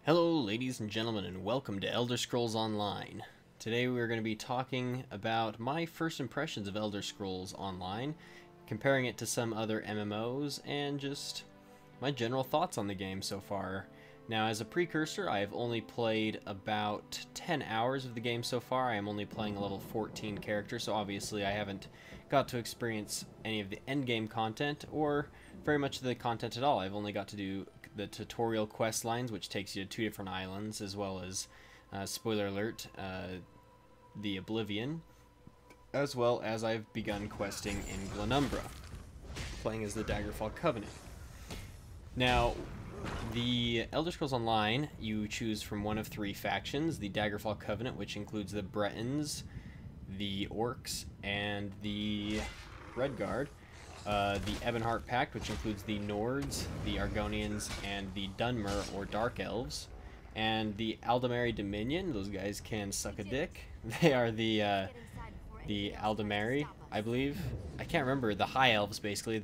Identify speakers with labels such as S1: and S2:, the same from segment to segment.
S1: Hello ladies and gentlemen, and welcome to Elder Scrolls Online. Today we're going to be talking about my first impressions of Elder Scrolls Online, comparing it to some other MMOs, and just my general thoughts on the game so far. Now, as a precursor, I have only played about 10 hours of the game so far. I am only playing a level 14 character, so obviously I haven't got to experience any of the endgame content, or very much of the content at all. I've only got to do the tutorial quest lines, which takes you to 2 different islands, as well as, spoiler alert, the Oblivion, as well as I've begun questing in Glenumbra, playing as the Daggerfall Covenant. Now, the Elder Scrolls Online, you choose from one of 3 factions: the Daggerfall Covenant, which includes the Bretons, the Orcs, and the Redguard. The Ebonheart Pact, which includes the Nords, the Argonians, and the Dunmer, or Dark Elves. And the Aldemari Dominion, those guys can suck a dick. They are the Aldemari, I believe. I can't remember. The High Elves, basically,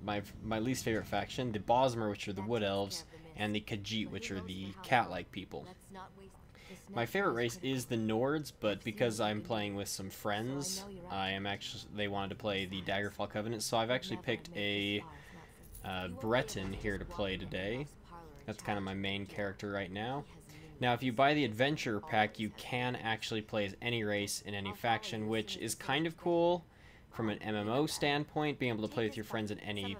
S1: my least favorite faction. The Bosmer, which are the Wood Elves, and the Khajiit, which are the cat-like people. My favorite race is the Nords, but because I'm playing with some friends, they wanted to play the Daggerfall Covenant, so I've actually picked a Breton here to play today. That's kind of my main character right now. Now, if you buy the Adventure Pack, you can actually play as any race in any faction, which is kind of cool from an MMO standpoint, being able to play with your friends in any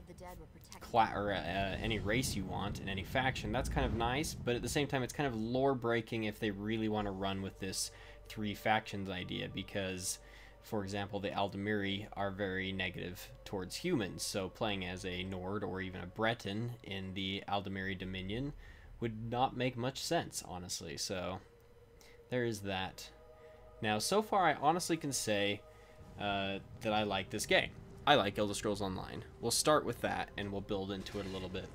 S1: any race you want in any faction. That's kind of nice, but at the same time it's kind of lore breaking if they really want to run with this 3 factions idea, because for example the Aldemiri are very negative towards humans, so playing as a Nord or even a Breton in the Aldemiri Dominion would not make much sense, honestly. So there is that. Now, so far I honestly can say that I like this game. I like Elder Scrolls Online. We'll start with that, and we'll build into it a little bit.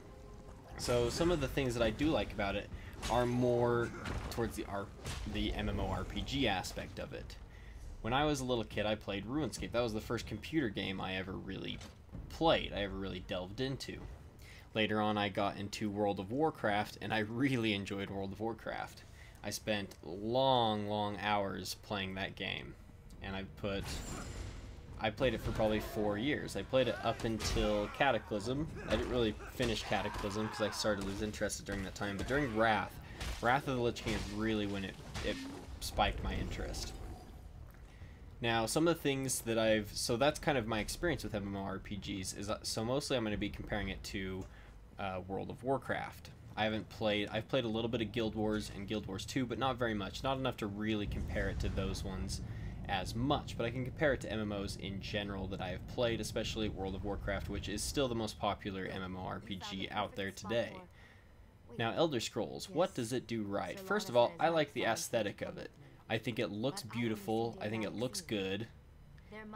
S1: So some of the things that I do like about it are more towards the MMORPG aspect of it. When I was a little kid, I played RuneScape. That was the first computer game I ever really played, I ever really delved into. Later on, I got into World of Warcraft, and I really enjoyed World of Warcraft. I spent long hours playing that game, and I played it for probably 4 years. I played it up until Cataclysm. I didn't really finish Cataclysm because I started to lose interest during that time. But during Wrath of the Lich King is really when it spiked my interest. Now, some of the things that so that's kind of my experience with MMORPGs. So mostly I'm going to be comparing it to World of Warcraft. I've played a little bit of Guild Wars and Guild Wars 2, but not very much. Not enough to really compare it to those ones as much, but I can compare it to MMOs in general that I have played, especially World of Warcraft, which is still the most popular MMORPG out there today. Now, Elder Scrolls, what does it do right? First of all, I like the aesthetic of it. I think it looks beautiful, I think it looks good,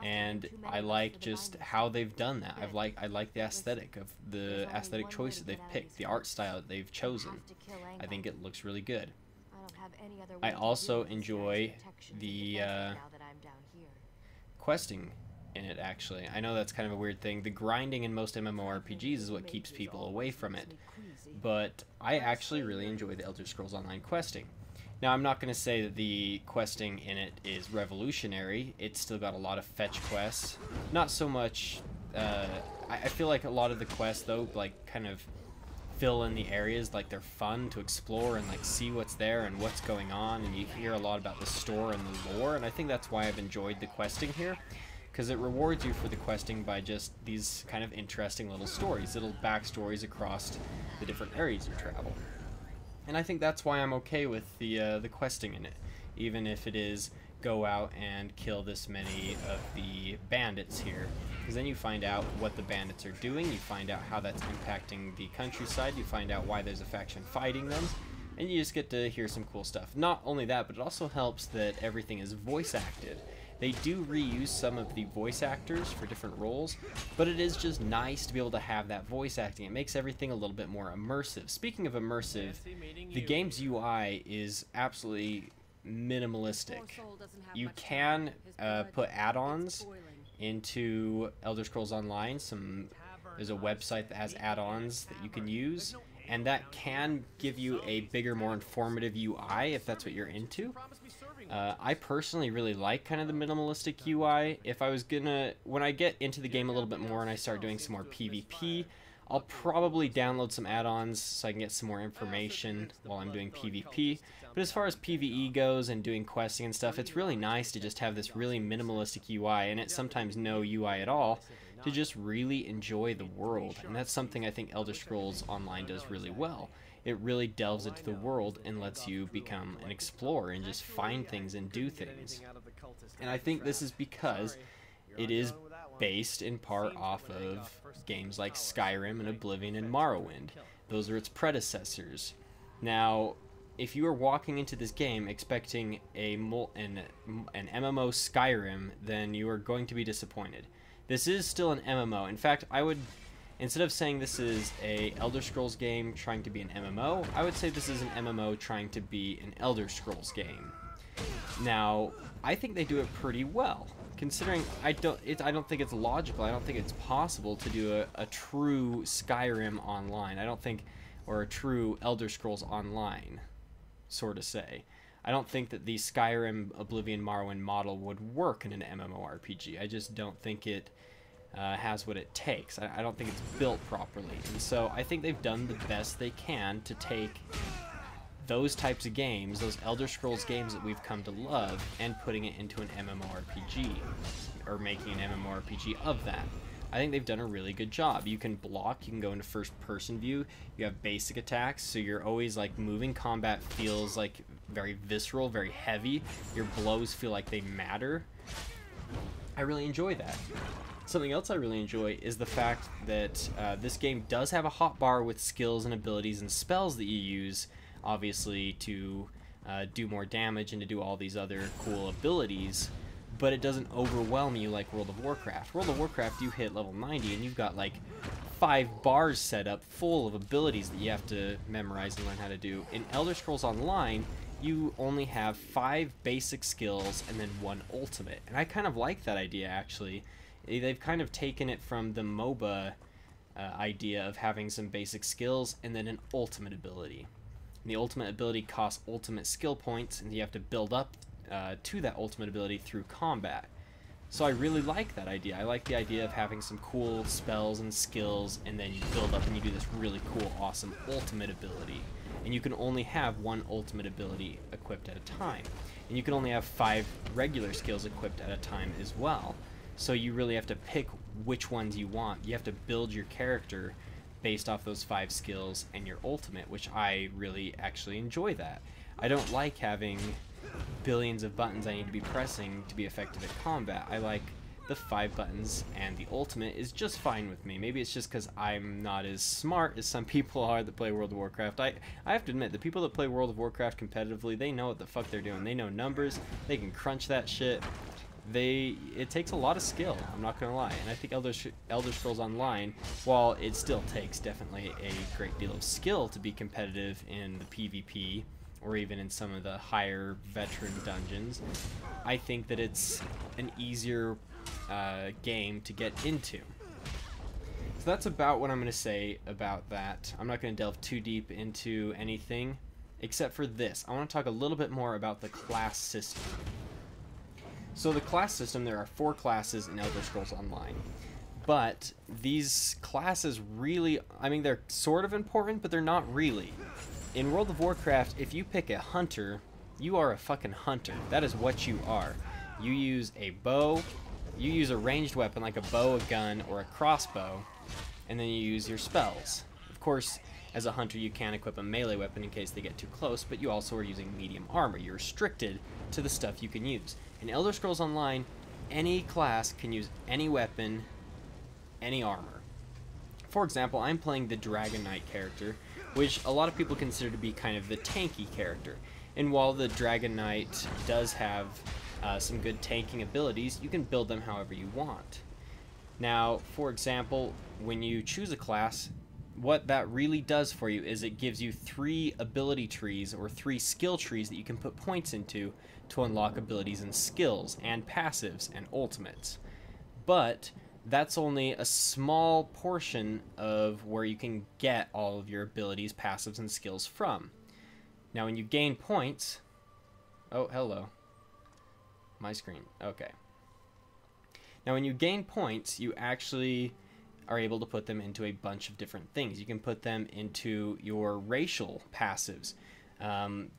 S1: and I like just how they've done that. I like the aesthetic choice that they've picked, the art style that they've chosen. I think it looks really good. I also enjoy the questing in it, actually. I know that's kind of a weird thing. The grinding in most MMORPGs is what keeps people away from it, but I actually really enjoy the Elder Scrolls Online questing. Now, I'm not going to say that the questing in it is revolutionary. It's still got a lot of fetch quests. Not so much... I feel like a lot of the quests, though, like, kind of fill in the areas, like they're fun to explore and like see what's there and what's going on, and you hear a lot about the store and the lore, and I think that's why I've enjoyed the questing here, because it rewards you for the questing by just these kind of interesting little stories, little backstories across the different areas you travel. And I think that's why I'm okay with the questing in it, even if it is go out and kill this many of the bandits here, because then you find out what the bandits are doing, you find out how that's impacting the countryside, you find out why there's a faction fighting them, and you just get to hear some cool stuff. Not only that, but it also helps that everything is voice acted. They do reuse some of the voice actors for different roles, but it is just nice to be able to have that voice acting. It makes everything a little bit more immersive. Speaking of immersive, the game's UI is absolutely minimalistic. You can put add-ons into Elder Scrolls Online. There's a website that has add-ons that you can use, and that can give you a bigger, more informative UI if that's what you're into. I personally really like kind of the minimalistic UI. If I was gonna, when I get into the game a little bit more and I start doing some more PvP, I'll probably download some add-ons so I can get some more information while I'm doing PvP. But as far as PvE goes and doing questing and stuff, it's really nice to just have this really minimalistic UI, and it's sometimes no UI at all, to just really enjoy the world. And that's something I think Elder Scrolls Online does really well. It really delves into the world and lets you become an explorer and just find things and do things. And I think this is because it is based in part off of games like Skyrim and Oblivion and Morrowind. Those are its predecessors. Now, if you are walking into this game expecting an MMO Skyrim, then you are going to be disappointed. This is still an MMO. In fact, I would, instead of saying this is a Elder Scrolls game trying to be an MMO, I would say this is an MMO trying to be an Elder Scrolls game. Now, I think they do it pretty well, considering I don't think it's logical. I don't think it's possible to do a true Skyrim online. I don't think, or a true Elder Scrolls Online, sort of say. I don't think that the Skyrim, Oblivion, Morrowind model would work in an MMORPG. I just don't think it has what it takes. I don't think it's built properly. And so I think they've done the best they can to take those types of games, those Elder Scrolls games that we've come to love, and putting it into an MMORPG, or making an MMORPG of that. I think they've done a really good job. You can block, you can go into first person view, you have basic attacks, so you're always like moving. Combat feels like very visceral, very heavy. Your blows feel like they matter. I really enjoy that. Something else I really enjoy is the fact that this game does have a hotbar with skills and abilities and spells that you use, obviously, to do more damage and to do all these other cool abilities, but it doesn't overwhelm you like World of Warcraft. World of Warcraft, you hit level 90 and you've got like 5 bars set up full of abilities that you have to memorize and learn how to do. In Elder Scrolls Online, you only have 5 basic skills and then 1 ultimate. And I kind of like that idea, actually. They've kind of taken it from the MOBA idea of having some basic skills and then an ultimate ability. And the ultimate ability costs ultimate skill points, and you have to build up to that ultimate ability through combat. So I really like that idea. I like the idea of having some cool spells and skills, and then you build up and you do this really cool, awesome ultimate ability. And you can only have 1 ultimate ability equipped at a time. And you can only have 5 regular skills equipped at a time as well. So you really have to pick which ones you want. You have to build your character based off those 5 skills and your ultimate, which I really actually enjoy that. I don't like having billions of buttons I need to be pressing to be effective at combat. I like the 5 buttons, and the ultimate is just fine with me. Maybe it's just because I'm not as smart as some people are that play World of Warcraft. I have to admit, the people that play World of Warcraft competitively, they know what the fuck they're doing. They know numbers, they can crunch that shit. It takes a lot of skill, I'm not gonna lie, and I think Elder Scrolls Online, while it still takes definitely a great deal of skill to be competitive in the PvP, or even in some of the higher veteran dungeons, I think that it's an easier game to get into. So that's about what I'm going to say about that. I'm not going to delve too deep into anything, except for this. I want to talk a little bit more about the class system. So the class system, there are 4 classes in Elder Scrolls Online. But these classes really, I mean, they're sort of important, but they're not really. In World of Warcraft, if you pick a hunter, you are a fucking hunter. That is what you are. You use a bow, you use a ranged weapon like a bow, a gun, or a crossbow, and then you use your spells. Of course, as a hunter, you can equip a melee weapon in case they get too close, but you also are using medium armor. You're restricted to the stuff you can use. In Elder Scrolls Online, any class can use any weapon, any armor. For example, I'm playing the Dragon Knight character, which a lot of people consider to be kind of the tanky character. And while the Dragon Knight does have some good tanking abilities, you can build them however you want. Now, for example, when you choose a class, what that really does for you is it gives you 3 ability trees or 3 skill trees that you can put points into to unlock abilities and skills and passives and ultimates. But that's only a small portion of where you can get all of your abilities, passives, and skills from. Now when you gain points... Oh, hello. My screen. Okay. Now when you gain points, you actually are able to put them into a bunch of different things. You can put them into your racial passives.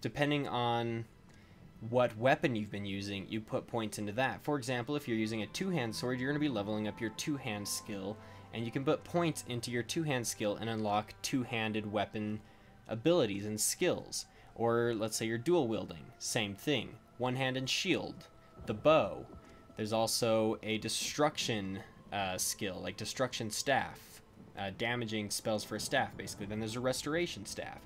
S1: Depending on what weapon you've been using, you put points into that. For example, if you're using a two-hand sword, you're going to be leveling up your two-hand skill, and you can put points into your two-hand skill and unlock two-handed weapon abilities and skills. Or let's say you're dual wielding, same thing. One-handed shield, the bow. There's also a destruction skill, like destruction staff, damaging spells for a staff, basically. Then there's a restoration staff.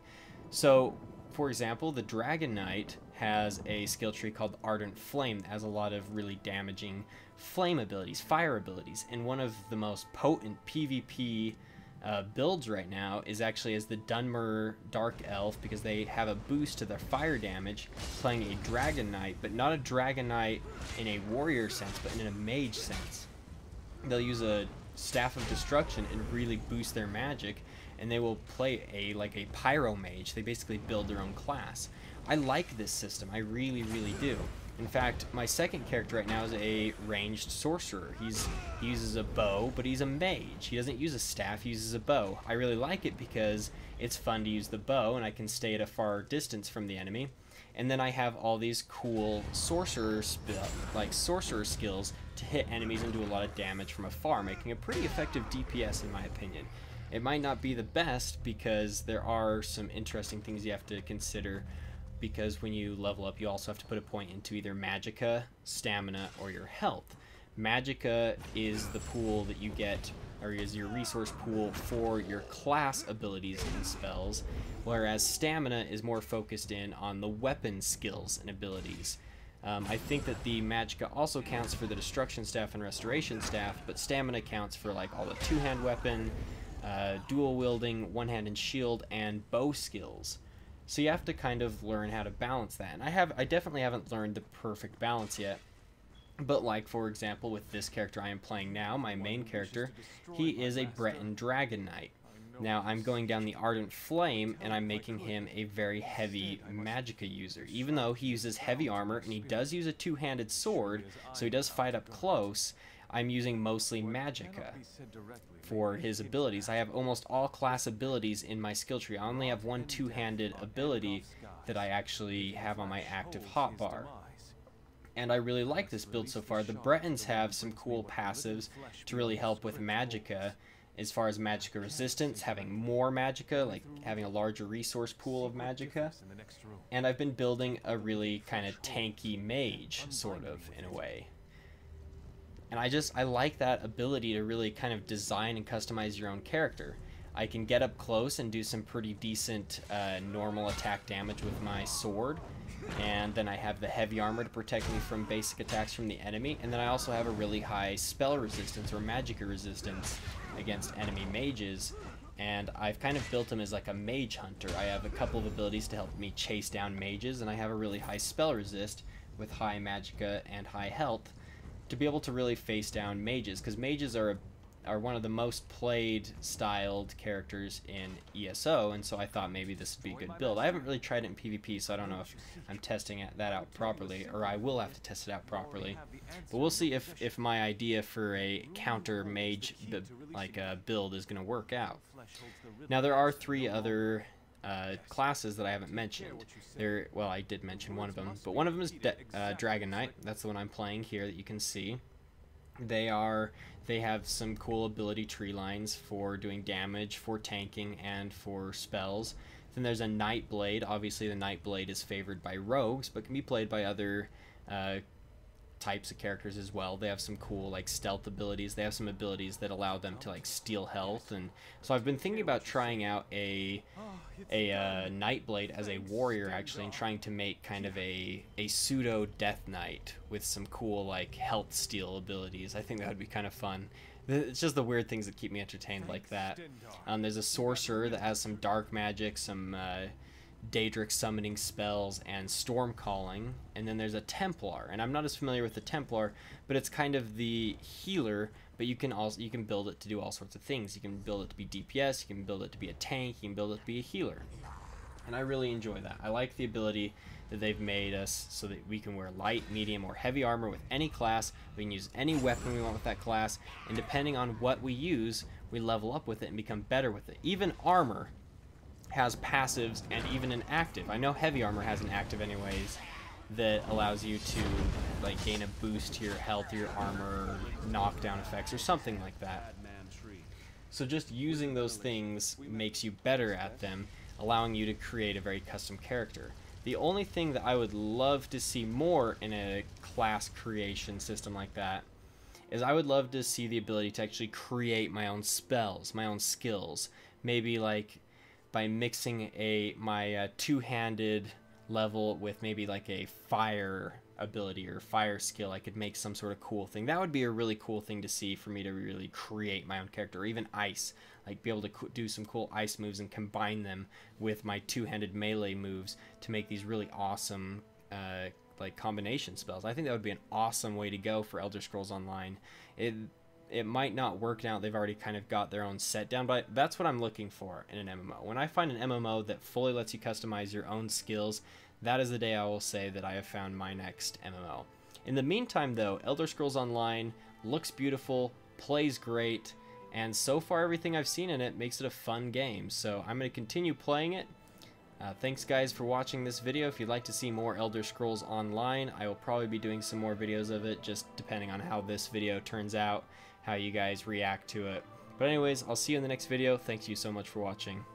S1: So, for example, the Dragon Knight has a skill tree called Ardent Flame that has a lot of really damaging flame abilities, fire abilities, and one of the most potent PvP builds right now is actually as the Dunmer Dark Elf, because they have a boost to their fire damage, playing a Dragon Knight, but not a Dragon Knight in a warrior sense, but in a mage sense. They'll use a Staff of Destruction and really boost their magic, and they will play like a pyro mage. They basically build their own class. I like this system, I really, really do. In fact, my second character right now is a ranged sorcerer. He uses a bow, but he's a mage. He doesn't use a staff, he uses a bow. I really like it because it's fun to use the bow, and I can stay at a far distance from the enemy. And then I have all these cool sorcerer skills to hit enemies and do a lot of damage from afar, making a pretty effective DPS in my opinion. It might not be the best because there are some interesting things you have to consider, because when you level up you also have to put a point into either magicka, stamina, or your health. Magicka is the pool that you get, or is your resource pool for your class abilities and spells, whereas stamina is more focused in on the weapon skills and abilities. I think that the magicka also counts for the destruction staff and restoration staff, but stamina counts for like all the two-hand weapon, dual wielding, one-hand and shield, and bow skills. So you have to kind of learn how to balance that. And I definitely haven't learned the perfect balance yet. But like, for example, with this character I am playing now, my main character, he is a Breton Dragon Knight. Now I'm going down the Ardent Flame, and I'm making him a very heavy magicka user. Even though he uses heavy armor, and he does use a two-handed sword, so he does fight up close, I'm using mostly magicka for his abilities. I have almost all class abilities in my skill tree. I only have one two-handed ability that I actually have on my active hotbar. And I really like this build so far. The Bretons have some cool passives to really help with magicka, as far as magicka resistance, having more magicka, like having a larger resource pool of magicka. And I've been building a really kind of tanky mage, sort of, in a way. And I like that ability to really kind of design and customize your own character. I can get up close and do some pretty decent normal attack damage with my sword, and then I have the heavy armor to protect me from basic attacks from the enemy, and then I also have a really high spell resistance or magicka resistance against enemy mages, and I've kind of built him as like a mage hunter. I have a couple of abilities to help me chase down mages, and I have a really high spell resist with high magicka and high health to be able to really face down mages, because mages are one of the most played styled characters in ESO, and so I thought maybe this would be a good build. I haven't really tried it in PvP, so I don't know if I'm testing that out properly, or I will have to test it out properly. But we'll see if my idea for a counter mage build is going to work out. Now there are three other classes that I haven't mentioned. Well, I did mention one of them, but one of them is Dragon Knight. That's the one I'm playing here that you can see. They have some cool ability tree lines for doing damage, for tanking, and for spells. Then there's a Nightblade. Obviously the Nightblade is favored by rogues, but can be played by other types of characters as well. They have some cool like stealth abilities. They have some abilities that allow them to like steal health, and so I've been thinking about trying out a Nightblade as a warrior actually, and trying to make kind of a pseudo Death Knight with some cool like health steal abilities. I think that would be kind of fun. It's just the weird things that keep me entertained like that. There's a sorcerer that has some dark magic, some Daedric summoning spells and storm calling, and then there's a Templar, and I'm not as familiar with the Templar, but it's kind of the healer, but you can build it to do all sorts of things. You can build it to be DPS, you can build it to be a tank, you can build it to be a healer, and I really enjoy that. I like the ability that they've made us so that we can wear light, medium, or heavy armor with any class. We can use any weapon we want with that class, and depending on what we use, we level up with it and become better with it. Even armor has passives and even an active. I know heavy armor has an active anyways that allows you to like gain a boost to your health, your armor, or knockdown effects, or something like that. So just using those things makes you better at them, allowing you to create a very custom character. The only thing that I would love to see more in a class creation system like that is I would love to see the ability to actually create my own spells, my own skills. Maybe like by mixing my two-handed level with maybe like a fire ability or fire skill, I could make some sort of cool thing. That would be a really cool thing to see for me to really create my own character. Or even ice, like be able to do some cool ice moves and combine them with my two-handed melee moves to make these really awesome like combination spells. I think that would be an awesome way to go for Elder Scrolls Online. It might not work out, they've already kind of got their own set down, but that's what I'm looking for in an MMO. When I find an MMO that fully lets you customize your own skills, that is the day I will say that I have found my next MMO. In the meantime though, Elder Scrolls Online looks beautiful, plays great, and so far everything I've seen in it makes it a fun game, so I'm going to continue playing it. Thanks guys for watching this video. If you'd like to see more Elder Scrolls Online, I will probably be doing some more videos of it, just depending on how this video turns out, how you guys react to it. But anyways, I'll see you in the next video. Thanks you so much for watching.